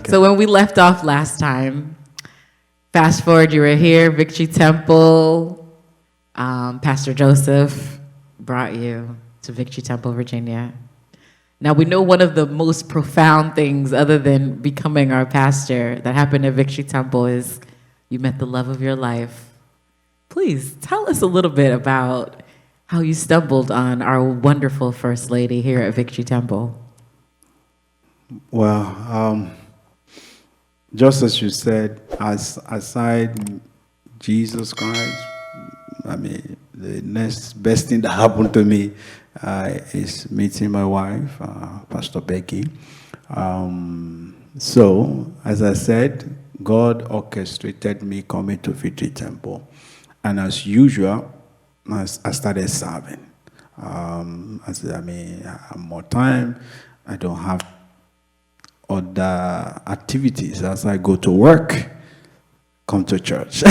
Okay. So when we left off last time, fast forward, you were here, Victory Temple. Pastor Joseph brought you to Victory Temple, Virginia. Now we know one of the most profound things, other than becoming our pastor, that happened at Victory Temple is you met the love of your life. Please tell us a little bit about how you stumbled on our wonderful First Lady here at Victory Temple. Well, just as you said, aside Jesus Christ, I mean, the next best thing that happened to me is meeting my wife, Pastor Becky. So, as I said, God orchestrated me coming to Victory Temple. And as usual, I started serving. I said, I have more time. I don't have other activities. As I go to work, come to church.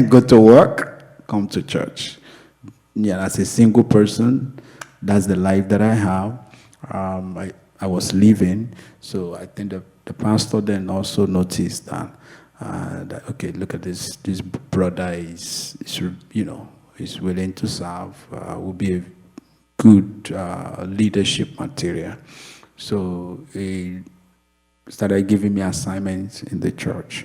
Go to work, come to church. Yeah, as a single person, that's the life that I have. I was living, so I think the pastor then also noticed that okay, look at this brother is willing to serve, will be a good leadership material. So he started giving me assignments in the church.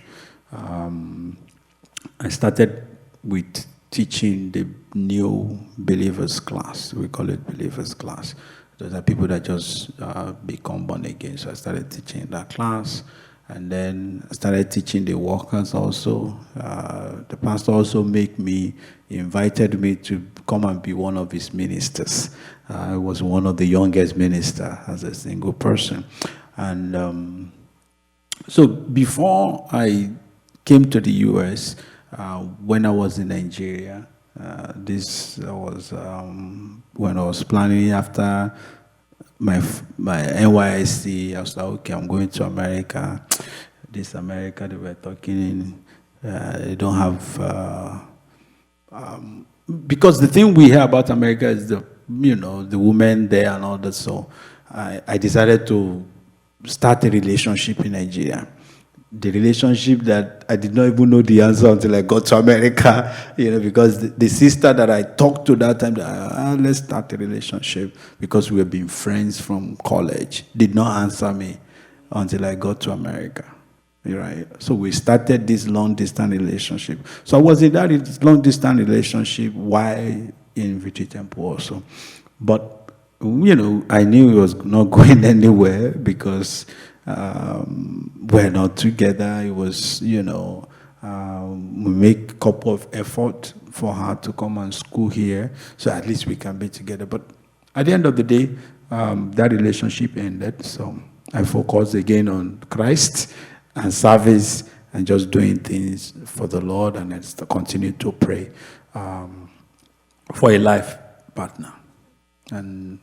I started with teaching the new believers class. We call it believers class. Those are people that just become born again. So I started teaching that class. And then I started teaching the workers also. The pastor also invited me to come and be one of his ministers. I was one of the youngest ministers as a single person. And so before I came to the U.S., when I was in Nigeria, this was when I was planning after my NYSC. I was like, okay, I'm going to America. This America they were talking in, they don't have, because the thing we hear about America is the women there and all that. So I decided to start a relationship in Nigeria. The relationship that I did not even know the answer until I got to America, because the sister that I talked to that time, let's start a relationship because we have been friends from college, did not answer me until I got to America. Right? So we started this long-distance relationship. So I was in that long-distance relationship while in Victory Temple also. But, I knew it was not going anywhere because we're not together. It was, we make a couple of effort for her to come and school here, so at least we can be together. But at the end of the day, that relationship ended. So I focused again on Christ and service and just doing things for the Lord, and I continue to pray for a life partner. And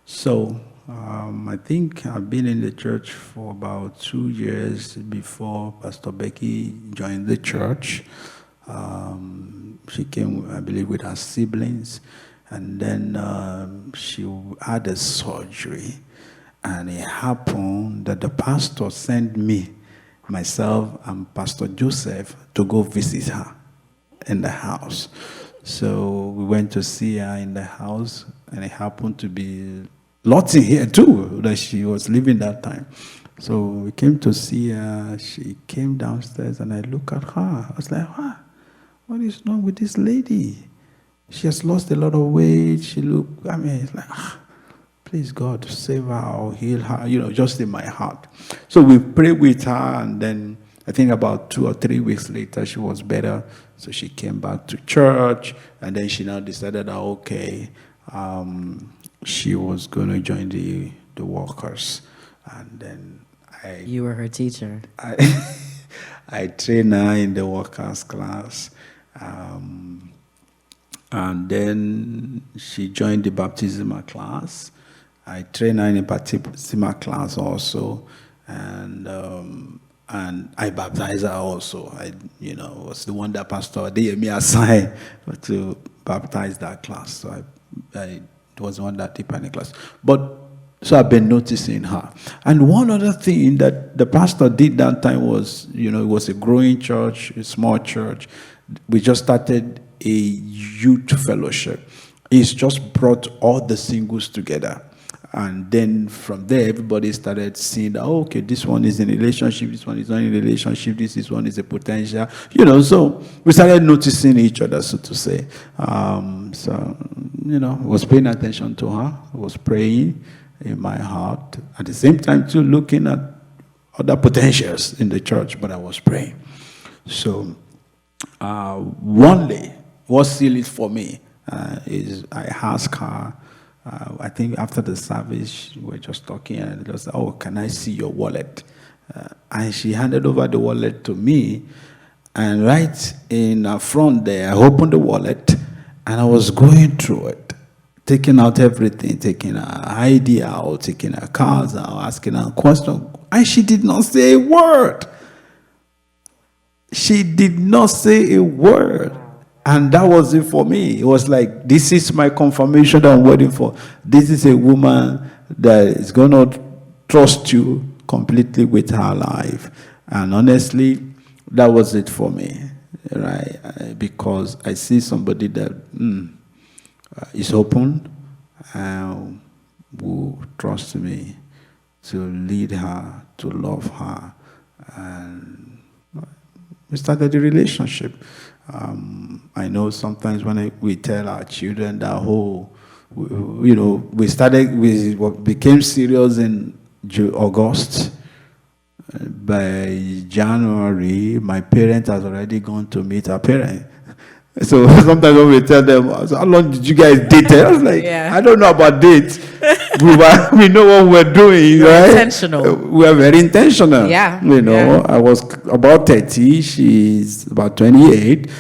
so I think I've been in the church for about 2 years before Pastor Becky joined the church. She came, I believe, with her siblings, and then she had a surgery, and it happened that the pastor sent myself and Pastor Joseph to go visit her in the house. So we went to see her in the house, and it happened to be lots in here too, that she was living that time. So we came to see her. She came downstairs, and I looked at her. I was like, what is wrong with this lady? She has lost a lot of weight. She looked, it's like, please God, save her or heal her, just in my heart. So we prayed with her, and then I think about 2 or 3 weeks later, she was better. So she came back to church, and then she now decided that, okay, she was going to join the workers. And then You were her teacher. I trained her in the workers class. And then she joined the baptismal class. I trained her in a baptismal class also. And I baptized her also. I was the one that Pastor Adeyemi assigned to baptize that class. So I was the one that deepened the class. But So I've been noticing her. And one other thing that the pastor did that time was, it was a growing church, a small church. We just started a youth fellowship. He's just brought all the singles together. And then from there, everybody started seeing that, okay, this one is in a relationship, this one is not in a relationship, this one is a potential. So we started noticing each other, so to say. I was paying attention to her. I was praying in my heart. At the same time, too, looking at other potentials in the church, but I was praying. So one day, what sealed it for me is I asked her, I think after the service, we were just talking, and it was, oh, can I see your wallet? And she handed over the wallet to me, and right in front there, I opened the wallet, and I was going through it, taking out everything, taking her ID out, taking her cards out, asking her questions, and she did not say a word. She did not say a word. And that was it for me. It was like, this is my confirmation that I'm waiting for. This is a woman that is going to trust you completely with her life. And honestly, that was it for me, right? Because I see somebody that is open and will trust me to lead her, to love her. And we started a relationship. I know sometimes when we tell our children that, we became serious in August. By January, my parent has already gone to meet her parent. So sometimes when we tell them, how long did you guys date? I was like, I don't know about dates. we know what we're doing, right? Intentional. We are very intentional. Yeah. I was about 30. She's about 28.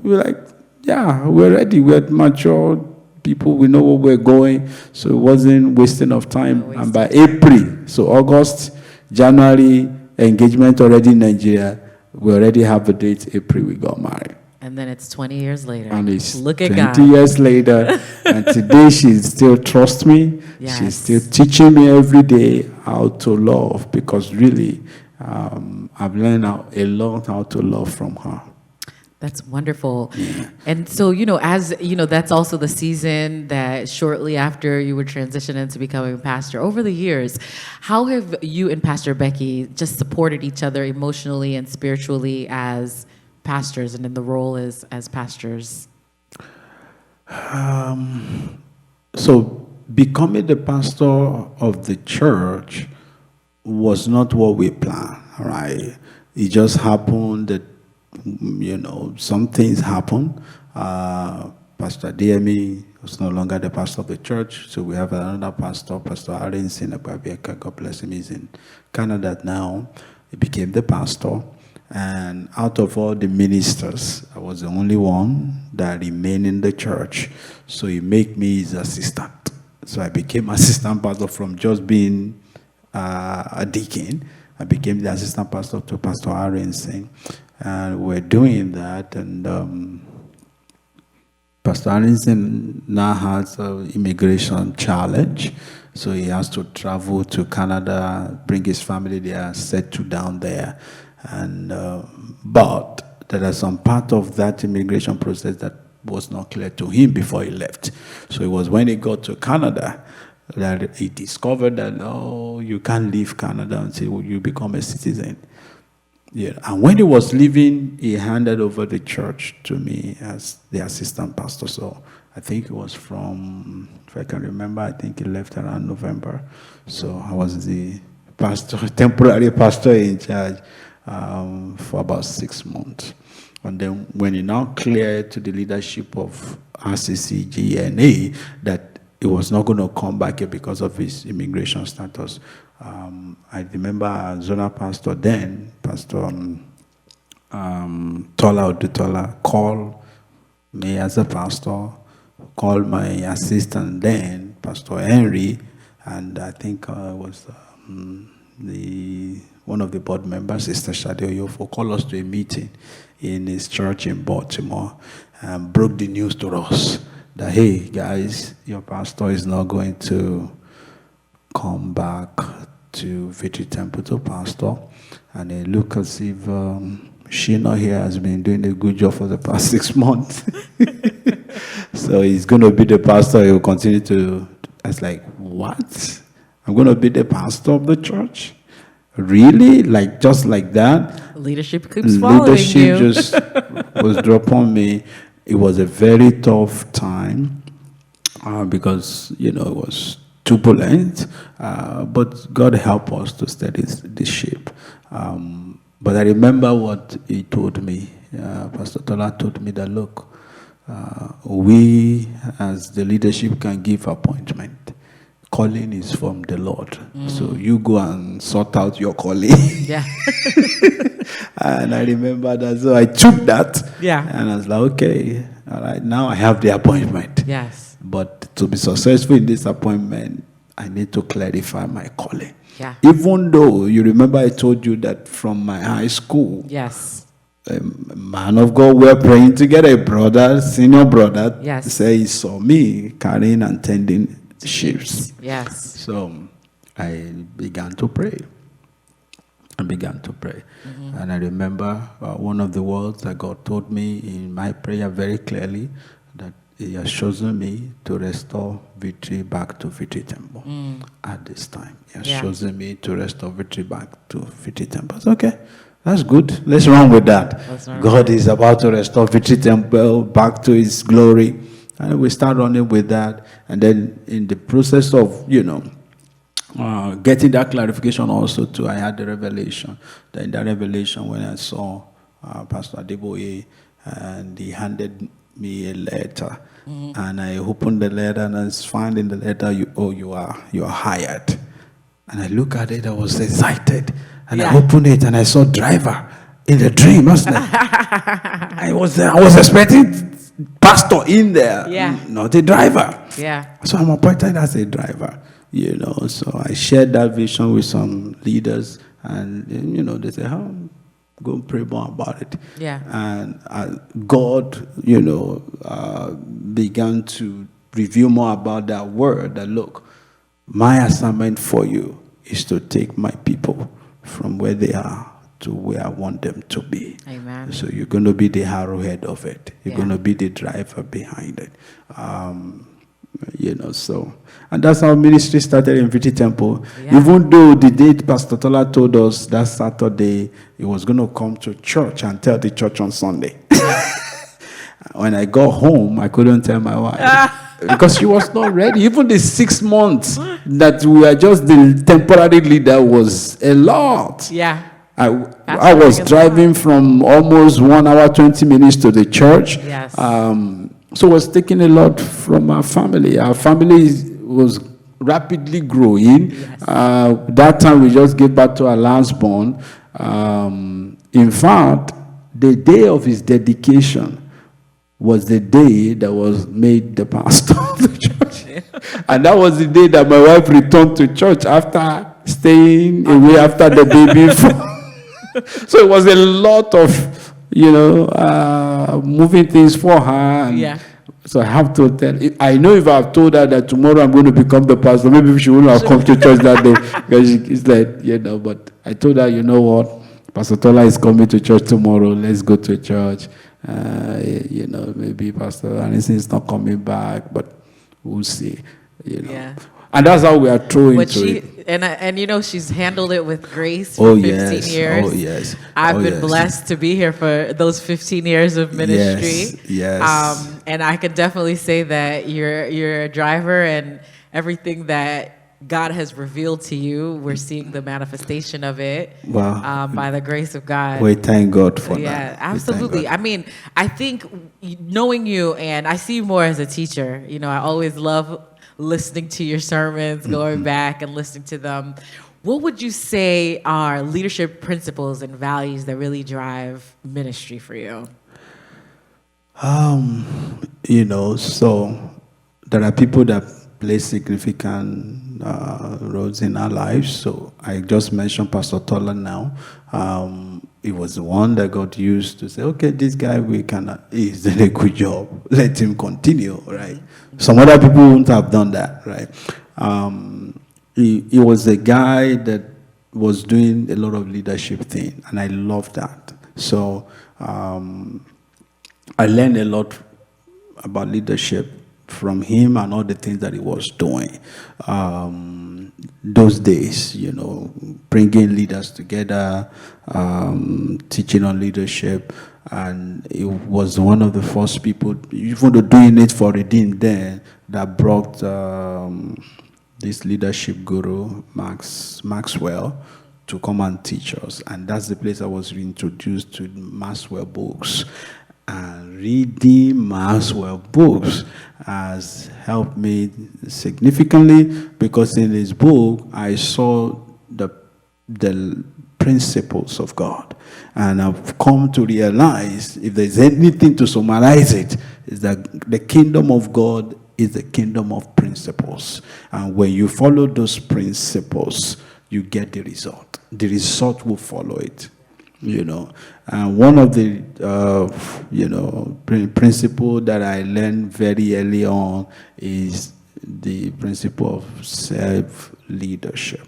We're like, we're ready. We're mature people. We know where we're going. So it wasn't wasting of time. And by April, so August, January, engagement already in Nigeria. We already have a date. April, we got married. And then it's 20 years later. And it's Look at 20 God. years later. And today she still trusts me. Yes. She's still teaching me every day how to love, because really I've learned a lot how to love from her. That's wonderful. Yeah. And so, that's also the season that shortly after you would transition into becoming a pastor. Over the years, how have you and Pastor Becky just supported each other emotionally and spiritually as pastors and in the role as pastors? So becoming the pastor of the church was not what we planned, right? It just happened that, some things happened. Pastor DME was no longer the pastor of the church, so we have another pastor, Pastor Shina. God bless him. He's in Canada now. He became the pastor. And out of all the ministers, I was the only one that remained in the church. So he made me his assistant. So I became assistant pastor from just being a deacon. I became the assistant pastor to Pastor Arinson. And we're doing that. And Pastor Arinson now has an immigration challenge. So he has to travel to Canada, bring his family there, settle down there. And but there are some part of that immigration process that was not clear to him before he left. So it was when he got to Canada that he discovered that, you can't leave Canada until you become a citizen. Yeah. And when he was leaving, he handed over the church to me as the assistant pastor. So I think it was from, if I can remember, I think he left around November. So I was the temporary pastor in charge for about 6 months. And then when he now cleared to the leadership of Rccg that he was not going to come back here because of his immigration status, I remember our zonal pastor then, Pastor Tola Odutola, called me as a pastor, called my assistant then, Pastor Henry, and I think it was one of the board members, Sister Shade Oyofo, called us to a meeting in his church in Baltimore and broke the news to us that, hey, guys, your pastor is not going to come back to Victory Temple to pastor, and it looked as if Shina here has been doing a good job for the past 6 months. So he's going to be the pastor. He will continue to. I was like, what? I'm going to be the pastor of the church? Really? Like, just like that? Leadership keeps following Leadership you. just was dropped on me. It was a very tough time because, it was turbulent. But God helped us to steady the ship. But I remember what he told me. Pastor Tola told me that, look, we as the leadership can give appointment. Calling is from the Lord. So you go and sort out your calling. Yeah. And I remember that. So I took that. Yeah. And I was like, okay, all right, now I have the appointment. Yes. But to be successful in this appointment, I need to clarify my calling. Yeah. Even though, you remember I told you that from my high school, Yes. a man of God, we were praying together, a brother, senior brother, Yes. say he saw me carrying and tending sheep. Yes. So I began to pray. And I remember one of the words that God told me in my prayer very clearly, that he has chosen me to restore victory back to Victory Temple at this time. He has chosen me to restore victory back to Victory Temple. It's okay. That's good. Let's run with that. God is about to restore Victory Temple back to his glory. And we start running with that. And then in the process of, getting that clarification also too, I had the revelation. That in that revelation, when I saw Pastor Adeboye, and he handed me a letter, and I opened the letter, and I found in the letter, you are hired. And I look at it, I was excited, and I opened it, and I saw driver in the dream. I was like, I was expecting pastor in there, not a driver. Yeah. So I'm appointed as a driver, So I shared that vision with some leaders, and they said, go and pray more about it. Yeah. And God, began to reveal more about that word. That look, my assignment for you is to take my people from where they are to where I want them to be. Amen. So you're going to be the arrowhead of it. You're going to be the driver behind it. So, and that's how ministry started in Victory Temple. Yeah. Even though the day Pastor Tola told us that Saturday he was going to come to church and tell the church on Sunday. When I got home, I couldn't tell my wife. Because she was not ready. Even the 6 months that we were just the temporary leader was a lot. Yeah. I was driving from almost 1 hour, 20 minutes to the church. Yes. So it was taking a lot from our family. Our family was rapidly growing. Yes. That time we just gave back to our last born. In fact, the day of his dedication was the day that was made the pastor of the church. Yeah. And that was the day that my wife returned to church after staying away after the baby. So it was a lot of, moving things for her. And so I have to tell. I know if I've told her that tomorrow I'm going to become the pastor, maybe she wouldn't have come to church that day. Because it's like, but I told her, you know what? Pastor Tola is coming to church tomorrow. Let's go to church. Maybe Pastor Anisin is not coming back, but we'll see. Yeah. And that's how we are throwing into it. And she's handled it with grace for 15 years. Oh, yes. I've been blessed to be here for those 15 years of ministry. Yes. And I can definitely say that you're a driver, and everything that God has revealed to you, we're seeing the manifestation of it. Wow. By the grace of God. We thank God for that. Yeah, absolutely. I mean, I think knowing you, and I see you more as a teacher. I always love listening to your sermons, going back and listening to them. What would you say are leadership principles and values that really drive ministry for you? So there are people that play significant roles in our lives. So I just mentioned Pastor Tola now. It was the one that God used to say, okay, this guy, he's doing a good job. Let him continue, right? Some other people wouldn't have done that, right? he was a guy that was doing a lot of leadership thing, and I love that. So I learned a lot about leadership from him and all the things that he was doing. Those days, bringing leaders together, teaching on leadership, and he was one of the first people, even though doing it for Redeem then, that brought this leadership guru, Maxwell, to come and teach us. And that's the place I was introduced to Maxwell books. And reading Maxwell books has helped me significantly, because in his book I saw the principles of God. And I've come to realize, if there's anything to summarize it, is that the kingdom of God is the kingdom of principles. And when you follow those principles, you get the result. The result will follow it. And one of the principle that I learned very early on is the principle of self-leadership.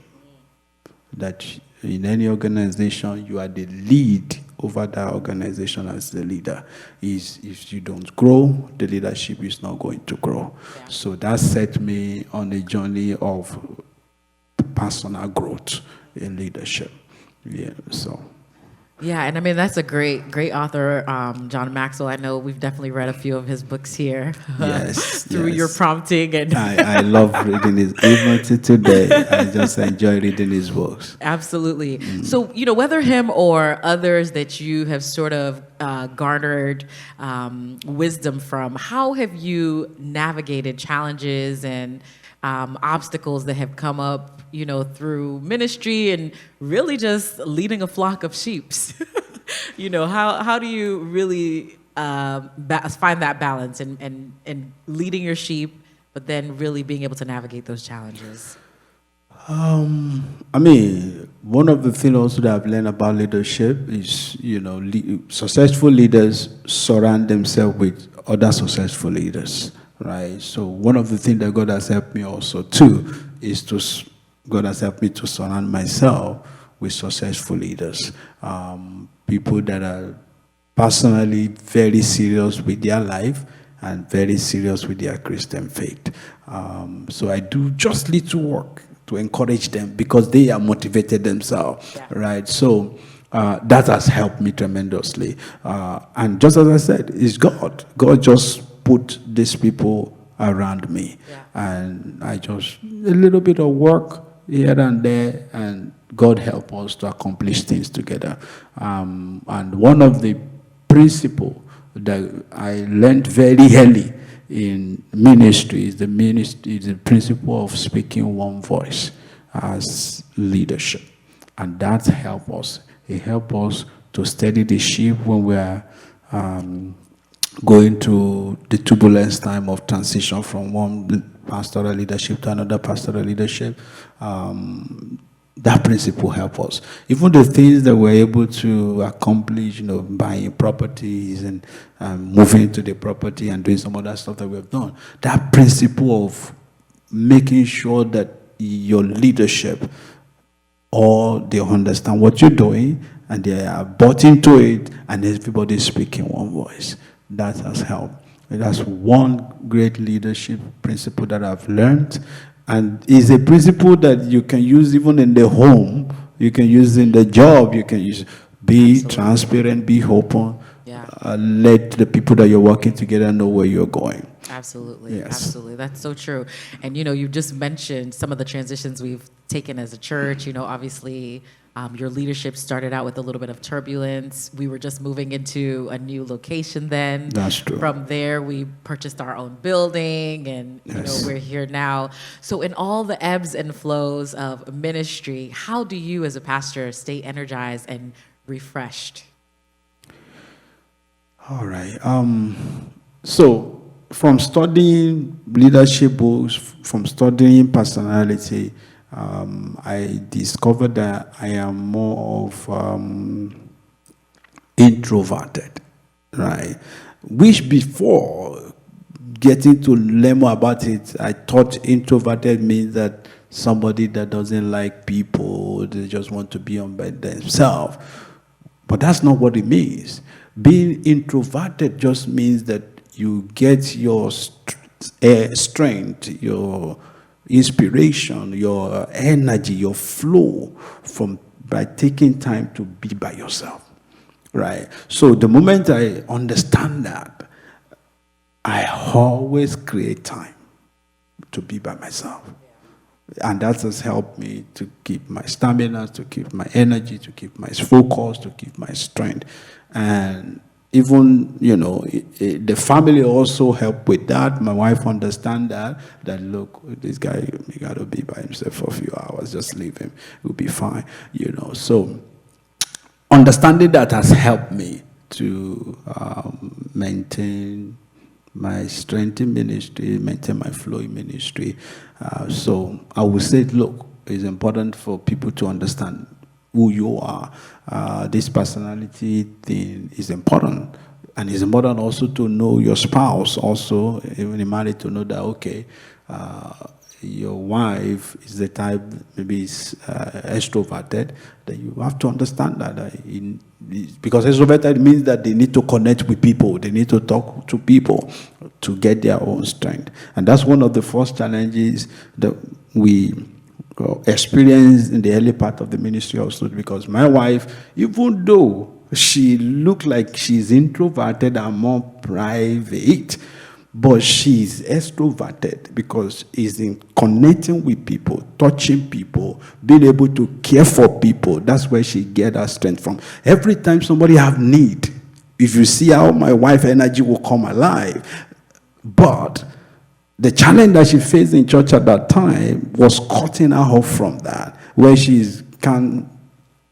That in any organization, you are the lead over that organization as the leader. If you don't grow, the leadership is not going to grow. Yeah. So that set me on a journey of personal growth in leadership. Yeah, so. Yeah, and I mean, that's a great author, John Maxwell. I know we've definitely read a few of his books here. Yes. Through your prompting. And I love reading his, even to today, I just enjoy reading his books. Absolutely. So, whether him or others that you have sort of garnered wisdom from, how have you navigated challenges and obstacles that have come up, through ministry and really just leading a flock of sheep? How do you really find that balance and leading your sheep, but then really being able to navigate those challenges? One of the things also that I've learned about leadership is, successful leaders surround themselves with other successful leaders, right? So one of the things that God has helped me also too is God has helped me to surround myself with successful leaders, people that are personally very serious with their life and very serious with their Christian faith. So I do just little work to encourage them because they are motivated themselves, right? So that has helped me tremendously. And just as I said, it's God. God just put these people around me. And I just, a little bit of work here and there, and God help us to accomplish things together. And one of the principles that I learned very early in ministry is the principle of speaking one voice as leadership. And that helps us. It helps us to steady the ship when we are going through the turbulence time of transition from one pastoral leadership to another pastoral leadership. That principle helps us. Even the things that we're able to accomplish, buying properties and moving into the property and doing some other stuff that we have done, that principle of making sure that your leadership, or they understand what you're doing and they are bought into it and everybody is speaking one voice, that has helped. That's one great leadership principle that I've learned. And it's a principle that you can use even in the home, you can use in the job, you can use, be transparent, be open, let the people that you're working together know where you're going. Absolutely, absolutely. That's so true. And, you just mentioned some of the transitions we've taken as a church. Obviously, your leadership started out with a little bit of turbulence. We were just moving into a new location then. That's true. From there, we purchased our own building, and we're here now. So in all the ebbs and flows of ministry, how do you as a pastor stay energized and refreshed? All right. So from studying leadership books, from studying personality, I discovered that I am more of introverted, right? Which before getting to learn more about it, I thought introverted means that somebody that doesn't like people, they just want to be on by themselves. But that's not what it means. Being introverted just means that you get your strength, your inspiration, your energy, your flow from by taking time to be by yourself. Right? So the moment I understand that, I always create time to be by myself. And that has helped me to keep my stamina, to keep my energy, to keep my focus, to keep my strength. And even, the family also help with that. My wife understand that look, this guy, he got to be by himself for a few hours, just leave him, he'll be fine, So understanding that has helped me to maintain my strength in ministry, maintain my flow in ministry. So I would say, look, it's important for people to understand who you are. This personality thing is important. And it's important also to know your spouse, also, even in marriage, to know that, okay, your wife is the type, maybe is extroverted, that you have to understand that. Because extroverted means that they need to connect with people, they need to talk to people to get their own strength. And that's one of the first challenges that we experienced in the early part of the ministry also, because my wife, even though she looked like she's introverted and more private, but she's extroverted because she's in connecting with people, touching people, being able to care for people. That's where she gets her strength from. Every time somebody have need, if you see how my wife's energy will come alive. But the challenge that she faced in church at that time was cutting her off from that, where she can't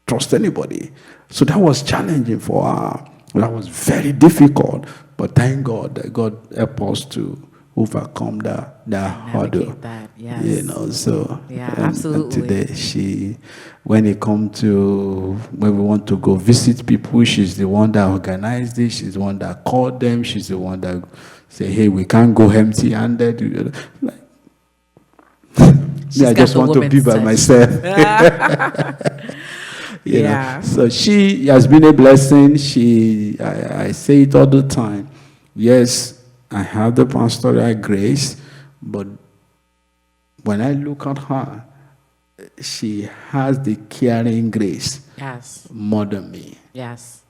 trust anybody. So that was challenging for her. That was very difficult. But thank God that God helped us to overcome that hurdle. That, yes. So yeah, absolutely. And today, when we want to go visit people, she's the one that organized it. She's the one that called them. She's the one that say, "Hey, we can't go empty-handed." I just want to be by myself. So she has been a blessing. I say it all the time. Yes, I have the pastoral grace, but when I look at her, she has the caring grace. Yes. More than me. Yes.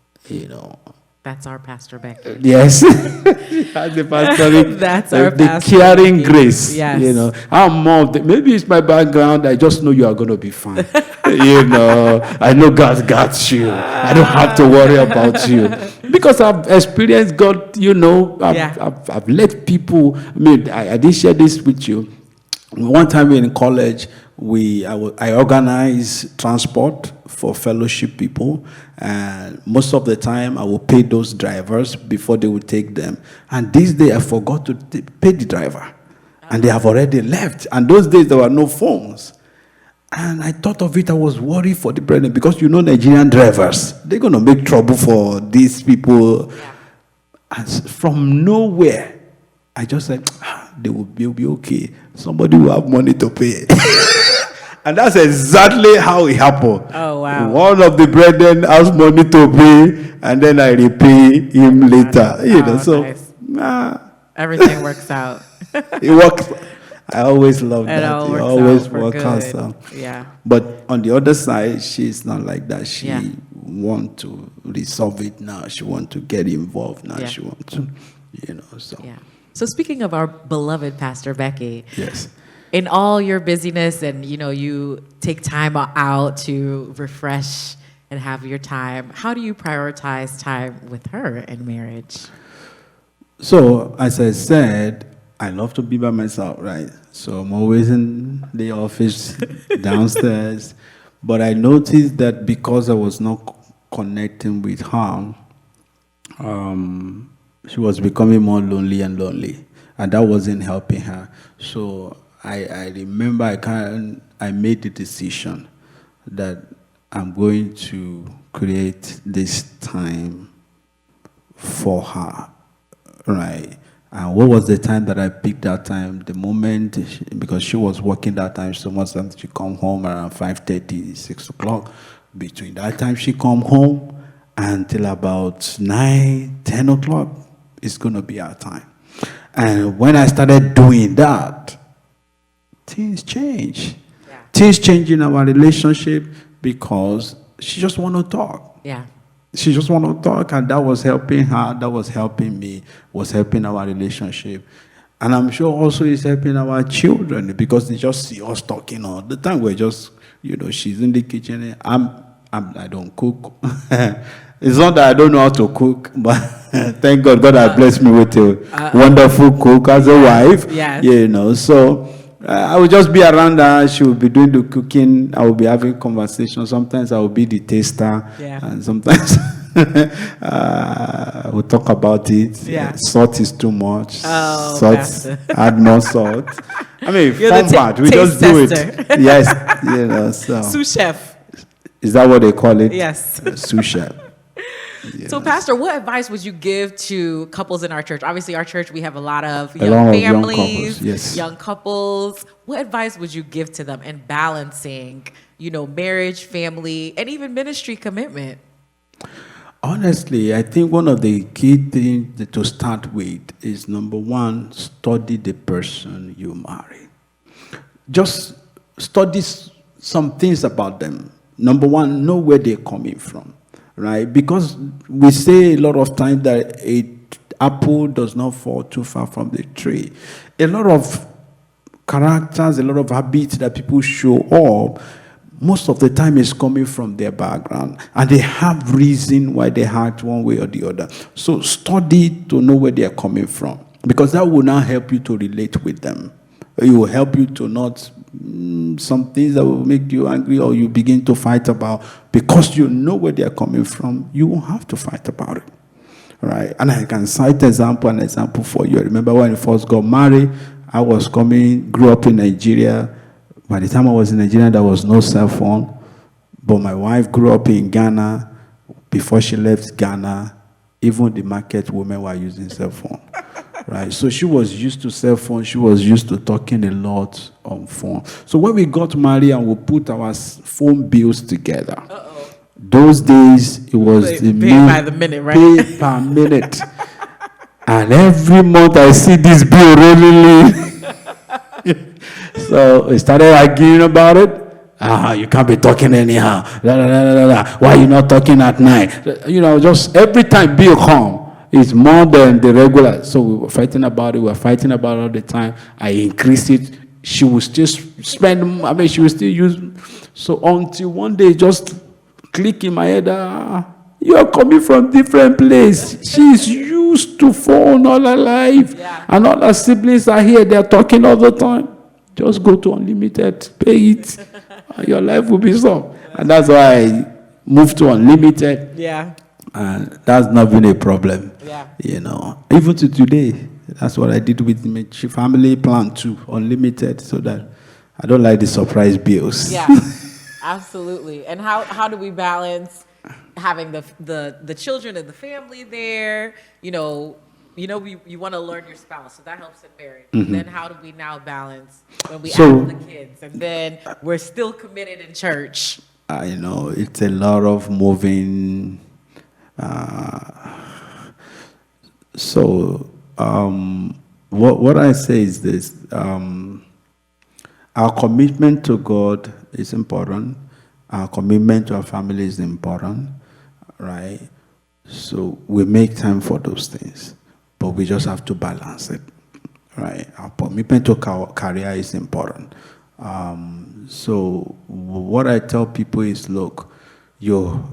That's our Pastor Becky. Yes. The pastoral, that's our the caring grace. Yes. I'm more of maybe it's my background. I just know you are going to be fine. I know God got you. I don't have to worry about you. Because I've experienced God, I've let people, I did share this with you. One time in college, I organized transport for fellowship people, and most of the time I will pay those drivers before they would take them. And this day I forgot to pay the driver, and they have already left. And those days there were no phones. And I thought of it, I was worried for the brethren, because Nigerian drivers, they're going to make trouble for these people. Yeah. And from nowhere, I just said, they'll be okay. Somebody will have money to pay. And that's exactly how it happened. Oh, wow. One of the brethren has money to pay, and then I repay him later. Nice. Everything works out. It works. I always love that. It always works out. Yeah. But on the other side, she's not like that. She wants to resolve it now. She wants to get involved now. She wants to, so. Yeah. So speaking of our beloved Pastor Becky. Yes. In all your busyness, and you take time out to refresh and have your time, how do you prioritize time with her in marriage? So, as I said, I love to be by myself, right? So I'm always in the office downstairs. But I noticed that because I was not connecting with her, she was becoming more lonely and lonely. And that wasn't helping her. So I remember I made the decision that I'm going to create this time for her, right? And what was the time that I picked that time? The moment, because she was working that time, so much that she come home around 5:30, 6 o'clock. Between that time she come home until about 9, 10 o'clock, it's going to be our time. And when I started doing that, things change. Yeah. Things change in our relationship because she just want to talk. Yeah. She just want to talk, and that was helping her, that was helping me, was helping our relationship. And I'm sure also it's helping our children because they just see us talking all the time. We're just, she's in the kitchen. I don't cook. It's not that I don't know how to cook, but thank God, God has blessed me with a wonderful cook as a wife. Yes. So I will just be around her. She will be doing the cooking. I will be having conversations. Sometimes I will be the taster. Yeah. And sometimes we'll talk about it. Yeah. Salt is too much. Oh, salt, add more salt. I mean, You're fun part. We just do it. Yes. So. Sous chef. Is that what they call it? Yes. Sous chef. Yes. So, Pastor, what advice would you give to couples in our church? Obviously, our church, we have a lot of young families, young couples. What advice would you give to them in balancing, marriage, family, and even ministry commitment? Honestly, I think one of the key things to start with is, number one, study the person you marry. Just study some things about them. Number one, know where they're coming from. Right? Because we say a lot of times that an apple does not fall too far from the tree. A lot of characters, a lot of habits that people show up, most of the time is coming from their background. And they have reason why they act one way or the other. So study to know where they are coming from. Because that will now help you to relate with them. It will help you to not some things that will make you angry or you begin to fight about, because you know where they are coming from, you won't have to fight about it. Right? And I can cite an example for you. I remember when I first got married, I grew up in Nigeria. By the time I was in Nigeria, there was no cell phone. But my wife grew up in Ghana. Before she left Ghana, even the market women were using cell phone. Right, so she was used to cell phone. She was used to talking a lot on phone. So when we got married and we put our phone bills together, those days it was pay by the minute, right? Pay per minute. And every month I see this bill rolling in. So we started arguing about it. You can't be talking anyhow. Why are you not talking at night? Just every time bill come. It's more than the regular. So we were fighting about it. We were fighting about it all the time. I increased it. She would still spend, she would still use. So until one day, just click in my head, you are coming from different place. She's used to phone all her life. Yeah. And all her siblings are here. They're talking all the time. Just go to unlimited, pay it, and your life will be solved. And that's why I moved to unlimited. Yeah. And that's not been a problem. Yeah. Even to today, that's what I did with my family plan too, unlimited, so that I don't like the surprise bills. Yeah, absolutely. And how do we balance having the children and the family there? You want to learn your spouse, so that helps in marriage. Mm-hmm. Then how do we now balance when we have the kids, and then we're still committed in church? I know it's a lot of moving. What I say is this: our commitment to God is important. Our commitment to our family is important, right? So we make time for those things, but we just have to balance it, right? Our commitment to career is important. So what I tell people is, look,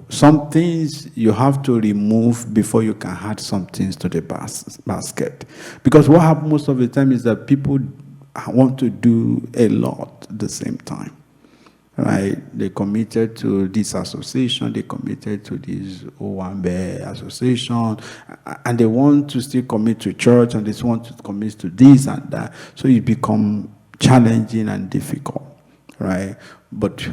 some things you have to remove before you can add some things to the basket. Because what happens most of the time is that people want to do a lot at the same time. Right? They committed to this association, they committed to this Owambe association, and they want to still commit to church, and they want to commit to this and that. So it becomes challenging and difficult. Right? But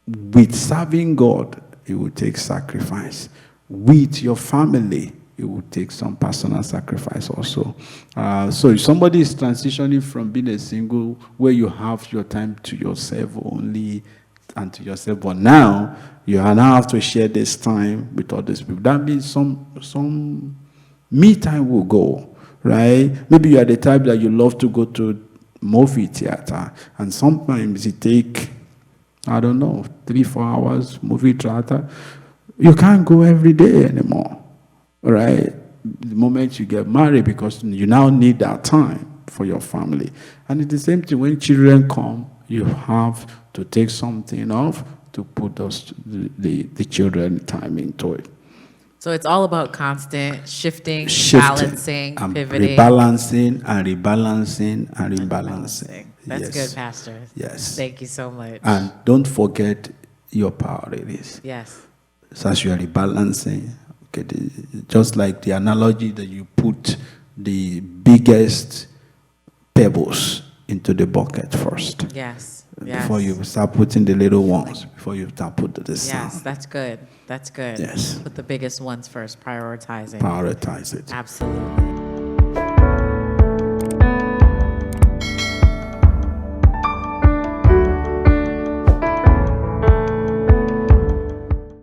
with serving God, it will take sacrifice. With your family, it will take some personal sacrifice also. So if somebody is transitioning from being a single, where you have your time to yourself only and to yourself, but now you now have to share this time with others people. That means some me time will go, right? Maybe you are the type that you love to go to movie theater, and sometimes it take, I don't know, 3-4 hours movie theater. You can't go every day anymore, right? The moment you get married, because you now need that time for your family. And it's the same thing when children come, you have to take something off to put the children time into it. So it's all about constant shifting, balancing, and pivoting. rebalancing and rebalancing and rebalancing. That's Yes. good, Pastor. Yes. Thank you so much. And don't forget your priorities. Yes. So as you are rebalancing, okay, just like the analogy that you put the biggest pebbles into the bucket first. Yes. Before you start putting the little ones, before you start putting the sound. Yes, that's good. That's good. Yes. Put the biggest ones first, prioritizing. Prioritize it. Absolutely.